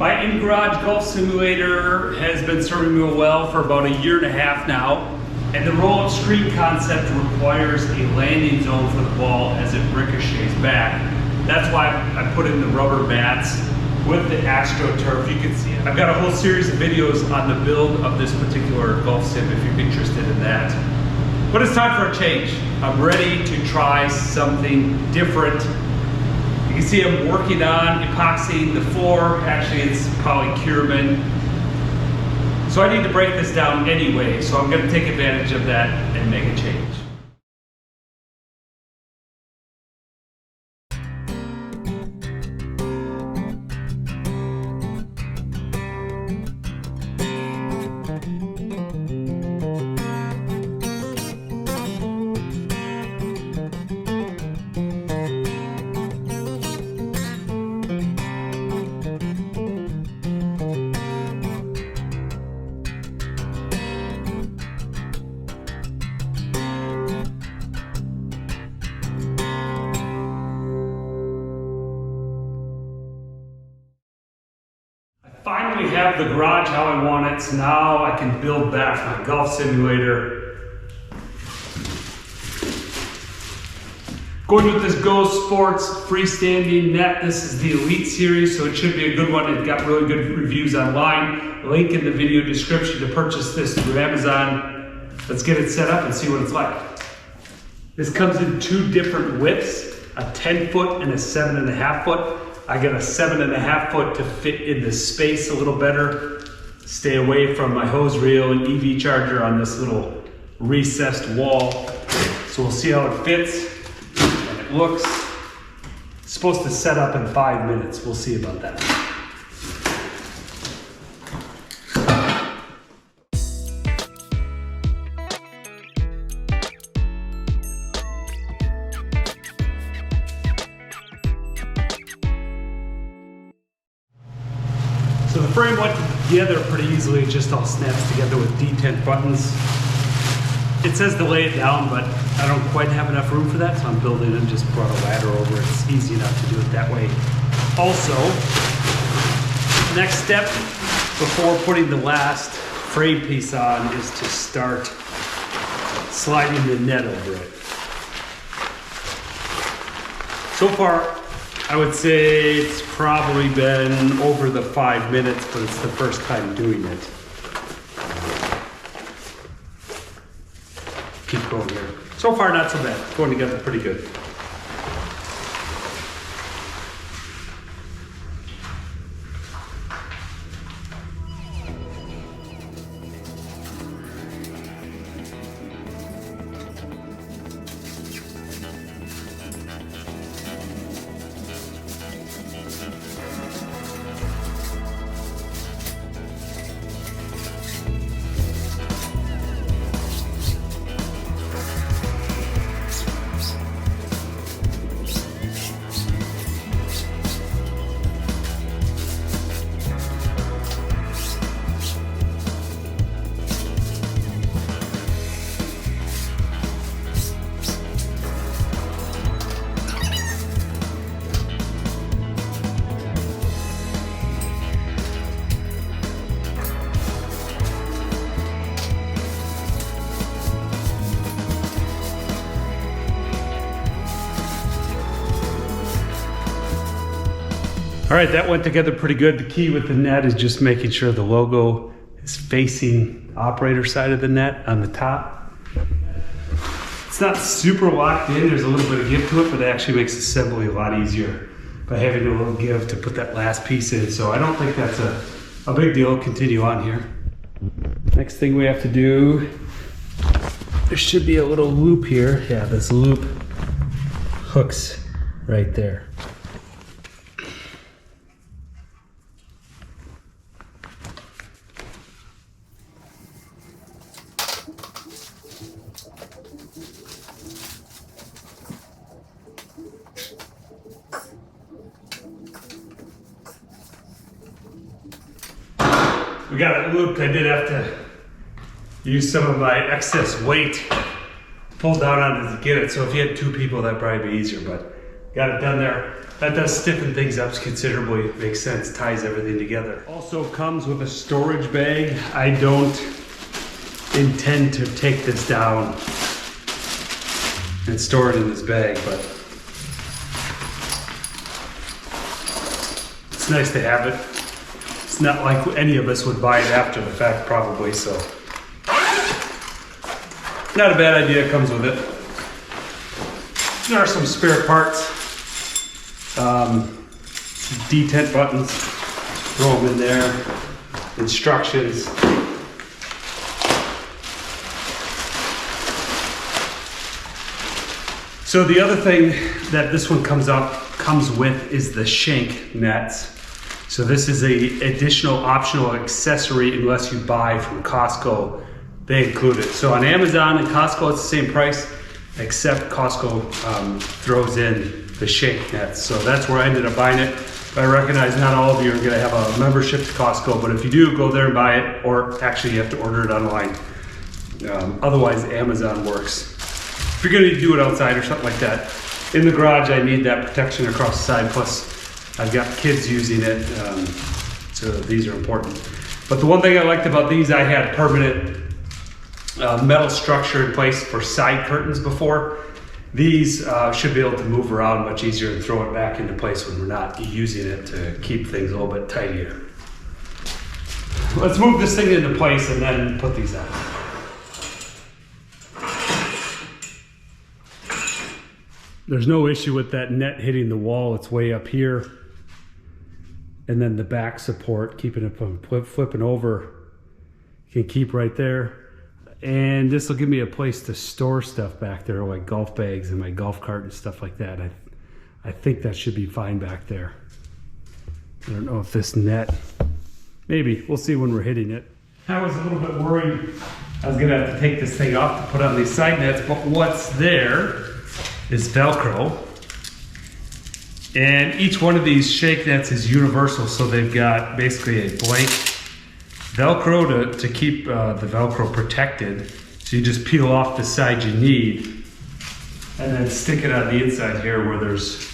My in-garage golf simulator has been serving me well for about 1.5 years now, and the roll-up screen concept requires a landing zone for the ball as it ricochets back. That's why I put in the rubber mats with the AstroTurf. You can see it. I've got a whole series of videos on the build of this particular golf sim if you're interested in that. But it's time for a change. I'm ready to try something different. You can see I'm working on epoxying the floor. Actually, it's polycurement. So I need to break this down anyway, so I'm going to take advantage of that and make a change. Finally have the garage how I want it, so now I can build back my golf simulator. Going with this GoSports freestanding net. This is the Elite series, so it should be a good one. It got really good reviews online. Link in the video description to purchase this through Amazon. Let's get it set up and see what it's like. This comes in 2 different widths, a 10-foot and a 7.5 foot. I got a 7.5 foot to fit in the space a little better. Stay away from my hose reel and EV charger on this little recessed wall. So we'll see how it fits and it looks. It's supposed to set up in 5 minutes. We'll see about that. So the frame went together pretty easily. It just all snaps together with D10 buttons. It says to lay it down, but I don't quite have enough room for that, so I'm building it. Just brought a ladder over. It's easy enough to do it that way. Also, next step before putting the last frame piece on is to start sliding the net over it. So far, I would say it's probably been over the 5 minutes, but it's the first time doing it. Keep going here. So far, not so bad. Going together pretty good. All right, that went together pretty good. The key with the net is just making sure the logo is facing operator side of the net on the top. It's not super locked in. There's a little bit of give to it, but it actually makes assembly a lot easier by having a little give to put that last piece in. So I don't think that's a big deal. Continue on here. Next thing we have to do, there should be a little loop here. Yeah, this loop hooks right there. We got it looped. I did have to use some of my excess weight, pull down on it to get it. So if you had 2 people, that'd probably be easier, but got it done there. That does stiffen things up considerably. Makes sense, ties everything together. Also comes with a storage bag. I don't intend to take this down and store it in this bag, but it's nice to have it. It's not like any of us would buy it after the fact, probably, so. Not a bad idea, it comes with it. There are some spare parts. Detent buttons, throw them in there. Instructions. So the other thing that this one comes with is the shank nets. So this is a additional optional accessory unless you buy from Costco. They include it. So on Amazon and Costco it's the same price, except Costco throws in the shank nets. So that's where I ended up buying it. I recognize not all of you are going to have a membership to Costco, but if you do, go there and buy it, or actually you have to order it online. Otherwise Amazon works. If you're going to do it outside or something like that, in the garage I need that protection across the side, plus I've got kids using it, so these are important. But the one thing I liked about these, I had permanent metal structure in place for side curtains before. These should be able to move around much easier and throw it back into place when we're not using it to keep things a little bit tidier. Let's move this thing into place and then put these on. There's no issue with that net hitting the wall. It's way up here. And then the back support, keeping it from flipping over, you can keep right there. And this will give me a place to store stuff back there, like golf bags and my golf cart and stuff like that. I think that should be fine back there. I don't know if this net, maybe, we'll see when we're hitting it. I was a little bit worried I was gonna have to take this thing off to put on these side nets, but what's there is Velcro. And each one of these shake nets is universal, so they've got basically a blank Velcro to keep the Velcro protected. So you just peel off the side you need and then stick it on the inside here where there's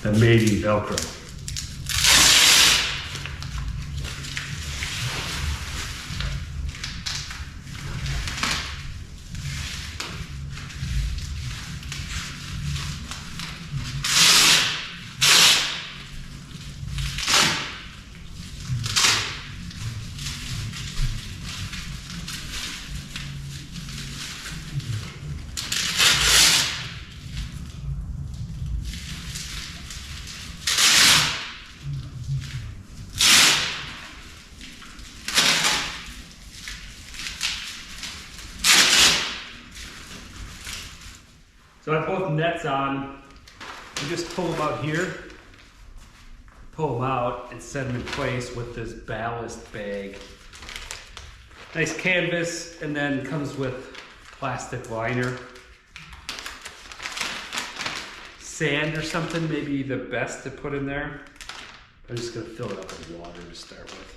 the mating Velcro. So I have both nets on. You just pull them out here, pull them out, and set them in place with this ballast bag. Nice canvas, and then comes with plastic liner. Sand or something, maybe the best to put in there. I'm just gonna fill it up with water to start with.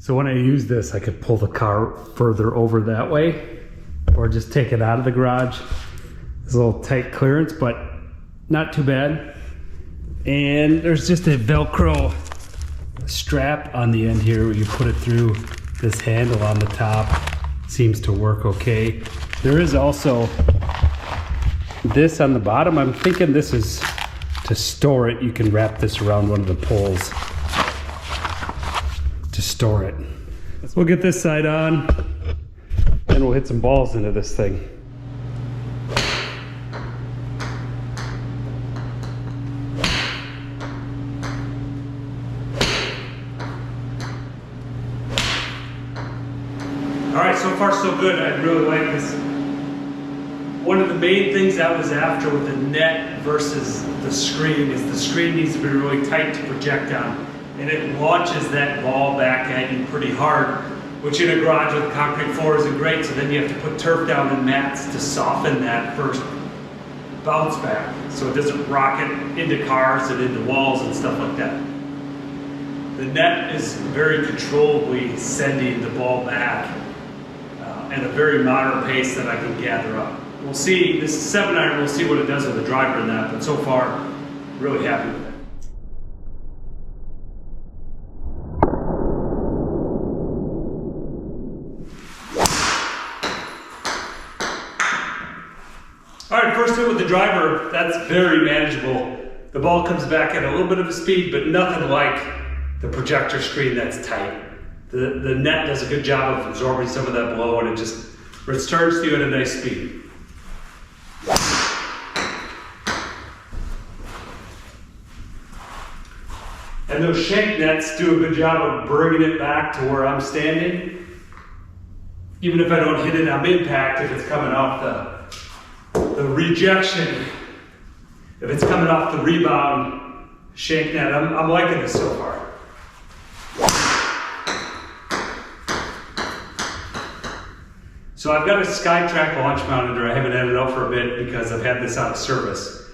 So when I use this, I could pull the car further over that way or just take it out of the garage. It's a little tight clearance, but not too bad. And there's just a Velcro strap on the end here where you put it through this handle on the top. Seems to work okay. There is also this on the bottom. I'm thinking this is to store it. You can wrap this around one of the poles to store it. We'll get this side on and we'll hit some balls into this thing. All right, so far so good. I really like this. One of the main things I was after with the net versus the screen is the screen needs to be really tight to project on. and it launches that ball back at you pretty hard, which in a garage with concrete floor isn't great, so then you have to put turf down and mats to soften that first bounce back so it doesn't rocket into cars and into walls and stuff like that. The net is very controllably sending the ball back at a very moderate pace that I can gather up. We'll see, this is 7-iron, we'll see what it does with the driver in that, but so far, really happy with it. All right, first hit with the driver, that's very manageable. The ball comes back at a little bit of a speed, but nothing like the projector screen that's tight. The net does a good job of absorbing some of that blow, and it just returns to you at a nice speed. And those shank nets do a good job of bringing it back to where I'm standing. Even if I don't hit it on impact, if it's coming off the rejection, if it's coming off the rebound shank net, I'm liking this so far. So I've got a SkyTrack launch monitor. I haven't had it out for a bit because I've had this out of service.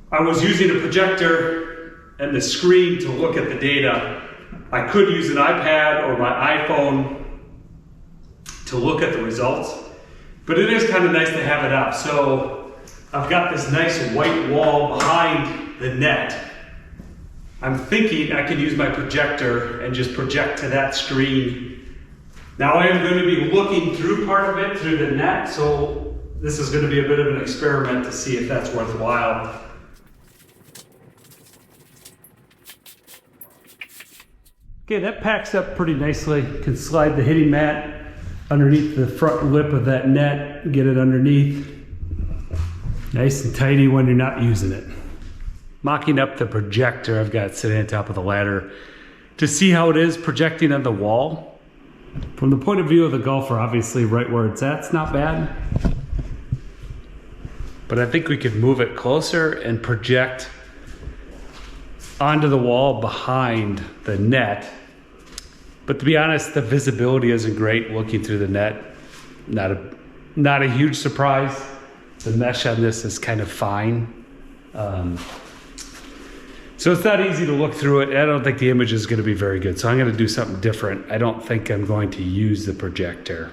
I was using a projector and the screen to look at the data. I could use an iPad or my iPhone to look at the results, but it is kind of nice to have it up. So I've got this nice white wall behind the net. I'm thinking I can use my projector and just project to that screen. Now I am going to be looking through part of it through the net, so this is going to be a bit of an experiment to see if that's worthwhile. Okay, that packs up pretty nicely. Can slide the hitting mat underneath the front lip of that net, get it underneath. Nice and tidy when you're not using it. Mocking up the projector I've got sitting on top of the ladder to see how it is projecting on the wall. From the point of view of the golfer, obviously right where it's at, it's not bad. But I think we could move it closer and project onto the wall behind the net. But to be honest, the visibility isn't great looking through the net. Not a huge surprise. The mesh on this is kind of fine. So it's not easy to look through it. I don't think the image is going to be very good. So I'm going to do something different. I don't think I'm going to use the projector.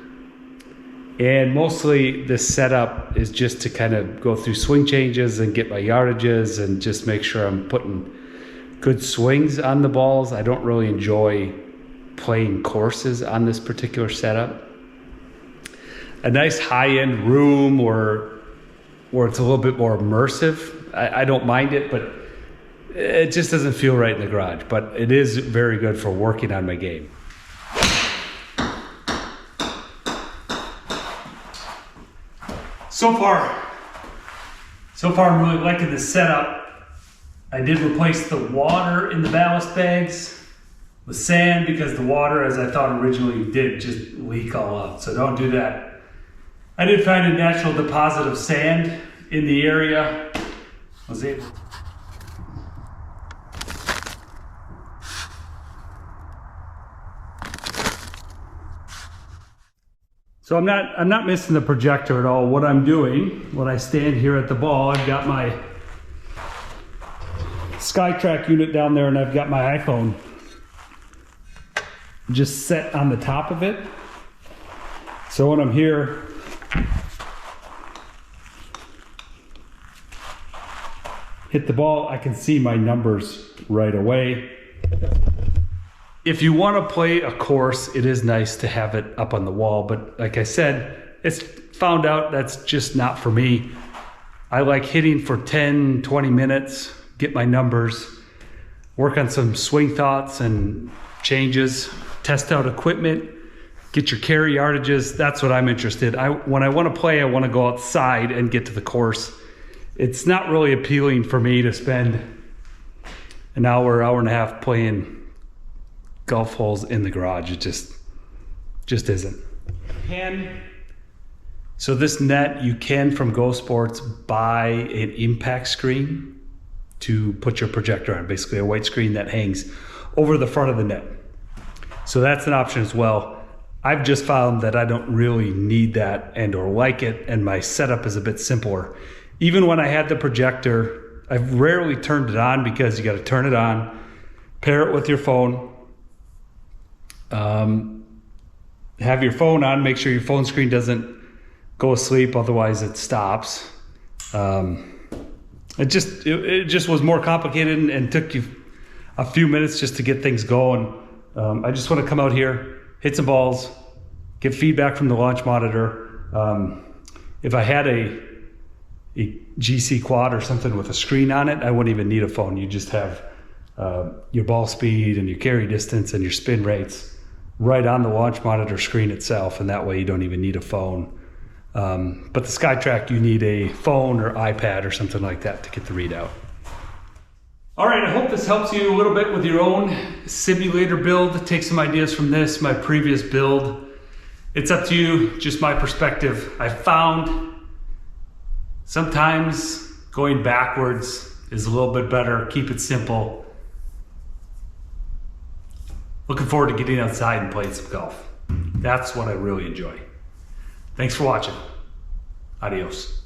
And mostly this setup is just to kind of go through swing changes and get my yardages and just make sure I'm putting good swings on the balls. I don't really enjoy playing courses on this particular setup. A nice high-end room where it's a little bit more immersive. I don't mind it, but it just doesn't feel right in the garage. But it is very good for working on my game. So far I'm really liking this setup. I did replace the water in the ballast bags with sand because the water, as I thought originally, did just leak all out. So don't do that. I did find a natural deposit of sand in the area. I was able. So I'm not missing the projector at all. What I'm doing when I stand here at the ball, I've got my SkyTrack unit down there and I've got my iPhone just set on the top of it. So when I'm here, hit the ball, I can see my numbers right away. If you want to play a course, it is nice to have it up on the wall, but like I said, it's found out that's just not for me. I like hitting for 10, 20 minutes, get my numbers, work on some swing thoughts and changes, test out equipment, get your carry yardages. That's what I'm interested. When I want to play, I want to go outside and get to the course. It's not really appealing for me to spend an hour and a half playing golf holes in the garage. It just isn't. So this net, you can from GoSports buy an impact screen to put your projector on, basically a white screen that hangs over the front of the net. So that's an option as well. I've just found that I don't really need that and or like it, and my setup is a bit simpler. Even when I had the projector, I've rarely turned it on because you got to turn it on, pair it with your phone, have your phone on, make sure your phone screen doesn't go asleep, otherwise it stops. It just was more complicated and took you a few minutes just to get things going. I just want to come out here, hit some balls, get feedback from the launch monitor. If I had a GC quad or something with a screen on it, I wouldn't even need a phone. You just have your ball speed and your carry distance and your spin rates right on the launch monitor screen itself, and that way you don't even need a phone. But the SkyTrack, you need a phone or iPad or something like that to get the readout. All right, I hope this helps you a little bit with your own simulator build. Take some ideas from this, my previous build. It's up to you, just my perspective. I found sometimes going backwards is a little bit better. Keep it simple. Looking forward to getting outside and playing some golf. That's what I really enjoy. Thanks for watching. Adios.